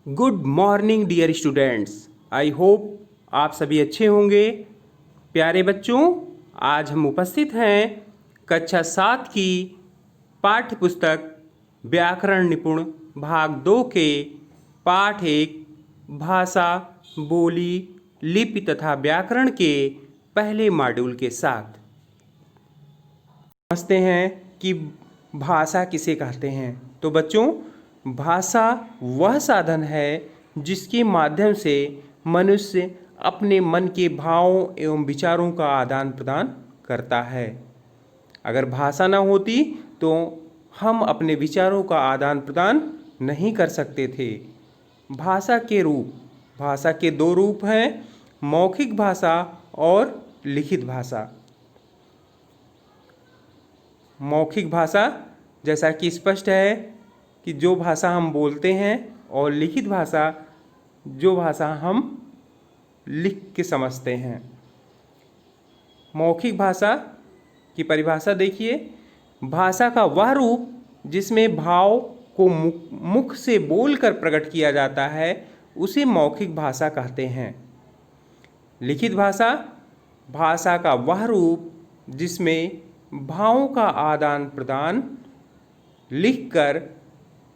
Good morning dear students. I hope आप सभी अच्छे होंगे। प्यारे बच्चों, आज हम उपस्थित हैं कक्षा 7 की पाठ्य पुस्तक व्याकरण निपुण भाग 2 के पाठ 1 भाषा, बोली, लिपि तथा व्याकरण के पहले मॉड्यूल के साथ। समझते हैं कि भाषा किसे कहते हैं। तो बच्चों, भाषा वह साधन है जिसके माध्यम से मनुष्य अपने मन के भावों एवं विचारों का आदान प्रदान करता है। अगर भाषा ना होती तो हम अपने विचारों का आदान प्रदान नहीं कर सकते थे। भाषा के दो रूप हैं, मौखिक भाषा और लिखित भाषा। मौखिक भाषा जैसा कि स्पष्ट है कि जो भाषा हम बोलते हैं, और लिखित भाषा जो भाषा हम लिख के समझते हैं। मौखिक भाषा की परिभाषा देखिए। भाषा का वह रूप जिसमें भाव को मुख से बोलकर प्रकट किया जाता है उसे मौखिक भाषा कहते हैं। लिखित भाषा का वह रूप जिसमें भावों का आदान प्रदान लिखकर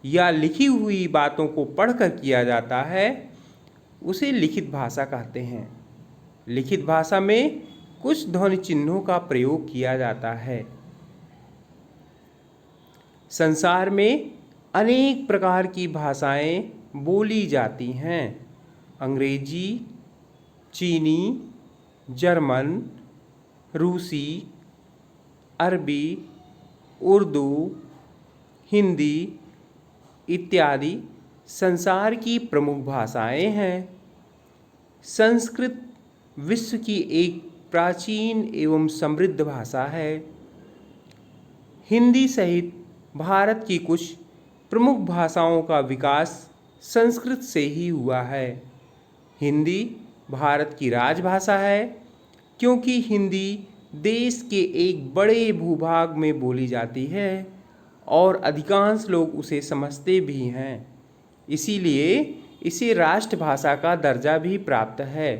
या लिखी हुई बातों को पढ़कर किया जाता है उसे लिखित भाषा कहते हैं। लिखित भाषा में कुछ ध्वनि चिन्हों का प्रयोग किया जाता है। संसार में अनेक प्रकार की भाषाएं बोली जाती हैं। अंग्रेजी, चीनी, जर्मन, रूसी, अरबी, उर्दू, हिंदी इत्यादि संसार की प्रमुख भाषाएं हैं। संस्कृत विश्व की एक प्राचीन एवं समृद्ध भाषा है। हिंदी सहित भारत की कुछ प्रमुख भाषाओं का विकास संस्कृत से ही हुआ है। हिंदी भारत की राजभाषा है क्योंकि हिंदी देश के एक बड़े भूभाग में बोली जाती है और अधिकांश लोग उसे समझते भी हैं। इसीलिए इसे राष्ट्रभाषा का दर्जा भी प्राप्त है।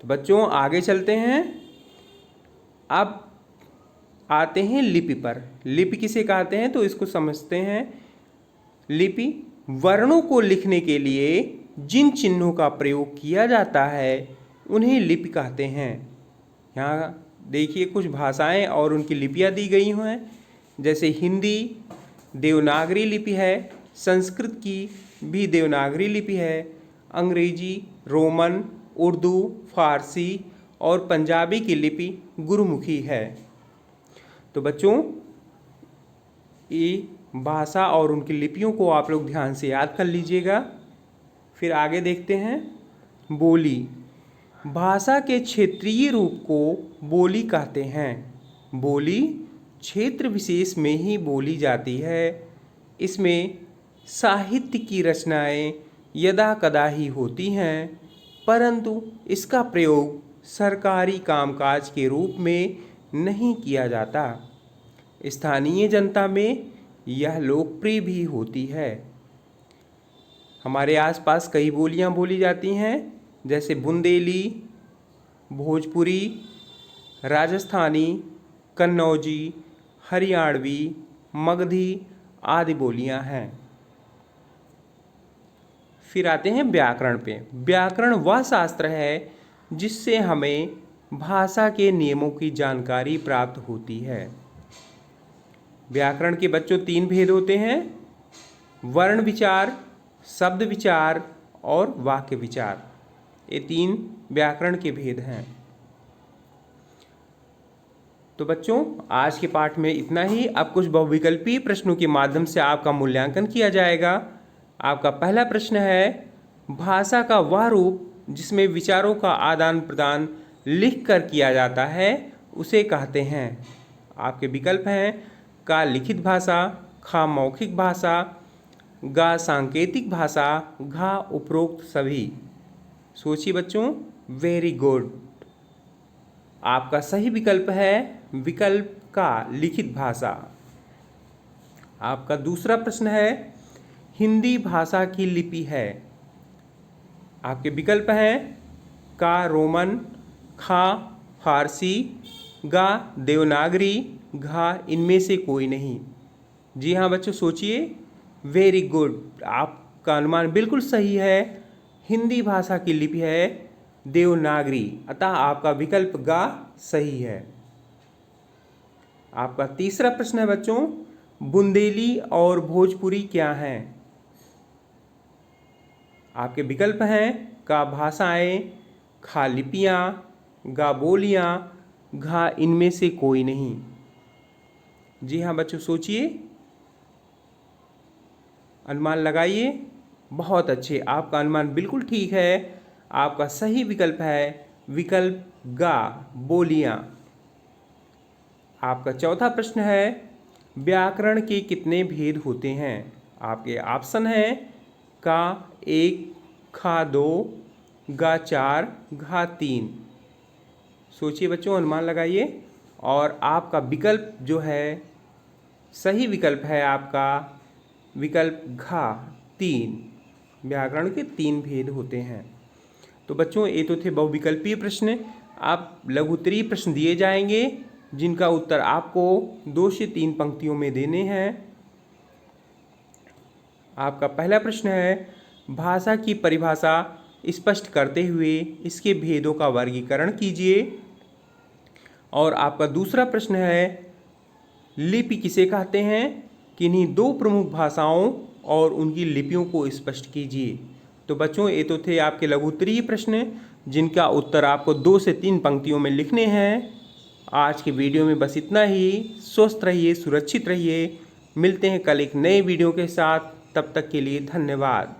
तो बच्चों, आगे चलते हैं। अब आते हैं लिपि पर। लिपि किसे कहते हैं तो इसको समझते हैं। लिपि वर्णों को लिखने के लिए जिन चिन्हों का प्रयोग किया जाता है उन्हें लिपि कहते हैं। यहाँ देखिए कुछ भाषाएं और उनकी लिपियाँ दी गई हैं। जैसे हिंदी देवनागरी लिपि है, संस्कृत की भी देवनागरी लिपि है, अंग्रेजी, रोमन, उर्दू, फारसी और पंजाबी की लिपि गुरुमुखी है। तो बच्चों, ये भाषा और उनकी लिपियों को आप लोग ध्यान से याद कर लीजिएगा। फिर आगे देखते हैं। बोली भाषा के क्षेत्रीय रूप को बोली कहते हैं। बोली क्षेत्र विशेष में ही बोली जाती है। इसमें साहित्य की रचनाएं यदा कदा ही होती हैं, परंतु इसका प्रयोग सरकारी कामकाज के रूप में नहीं किया जाता। स्थानीय जनता में यह लोकप्रिय भी होती है। हमारे आसपास कई बोलियां बोली जाती हैं, जैसे बुंदेली, भोजपुरी, राजस्थानी, कन्नौजी, हरियाणवी, मगधी आदि बोलियां हैं। फिर आते हैं व्याकरण पे। व्याकरण वह शास्त्र है जिससे हमें भाषा के नियमों की जानकारी प्राप्त होती है। व्याकरण के बच्चों 3 भेद होते हैं: वर्ण विचार, शब्द विचार और वाक्य विचार। ये 3 व्याकरण के भेद हैं। तो बच्चों, आज के पाठ में इतना ही। अब कुछ बहुविकल्पीय प्रश्नों के माध्यम से आपका मूल्यांकन किया जाएगा। आपका पहला प्रश्न है, भाषा का वह रूप जिसमें विचारों का आदान प्रदान लिख कर किया जाता है उसे कहते हैं। आपके विकल्प हैं का लिखित भाषा, खा मौखिक भाषा, गा सांकेतिक भाषा, घा उपरोक्त सभी। सोचिए बच्चों। Very good. आपका सही विकल्प है विकल्प का लिखित भाषा। आपका दूसरा प्रश्न है, हिंदी भाषा की लिपि है? आपके विकल्प हैं का रोमन, खा फारसी, गा देवनागरी, घा इनमें से कोई नहीं। जी हाँ बच्चों, सोचिए। वेरी गुड, आपका अनुमान बिल्कुल सही है। हिंदी भाषा की लिपि है देवनागरी, अतः आपका विकल्प गा सही है। आपका तीसरा प्रश्न है बच्चों, बुंदेली और भोजपुरी क्या हैं? आपके विकल्प हैं का भाषाएं, खा लिपियाँ, गा बोलियाँ, घा इनमें से कोई नहीं। जी हाँ बच्चों, सोचिए, अनुमान लगाइए। बहुत अच्छे, आपका अनुमान बिल्कुल ठीक है। आपका सही विकल्प है विकल्प गा बोलियाँ। आपका चौथा प्रश्न है, व्याकरण के कितने भेद होते हैं? आपके ऑप्शन है का 1, खा 2, गा 4, घा 3। सोचिए बच्चों, अनुमान लगाइए। और आपका विकल्प जो है, सही विकल्प है आपका विकल्प घा 3। व्याकरण के 3 भेद होते हैं। तो बच्चों, ये तो थे बहुविकल्पीय प्रश्न। आप लघुत्तरीय प्रश्न दिए जाएंगे जिनका उत्तर आपको 2 से 3 पंक्तियों में देने हैं। आपका पहला प्रश्न है, भाषा की परिभाषा स्पष्ट करते हुए इसके भेदों का वर्गीकरण कीजिए। और आपका दूसरा प्रश्न है, लिपि किसे कहते हैं? किन्हीं 2 प्रमुख भाषाओं और उनकी लिपियों को स्पष्ट कीजिए। तो बच्चों, ये तो थे आपके लघुत्तरीय प्रश्न जिनका उत्तर आपको 2 से 3 पंक्तियों में लिखने हैं। आज के वीडियो में बस इतना ही। स्वस्थ रहिए, सुरक्षित रहिए। मिलते हैं कल एक नए वीडियो के साथ। तब तक के लिए धन्यवाद।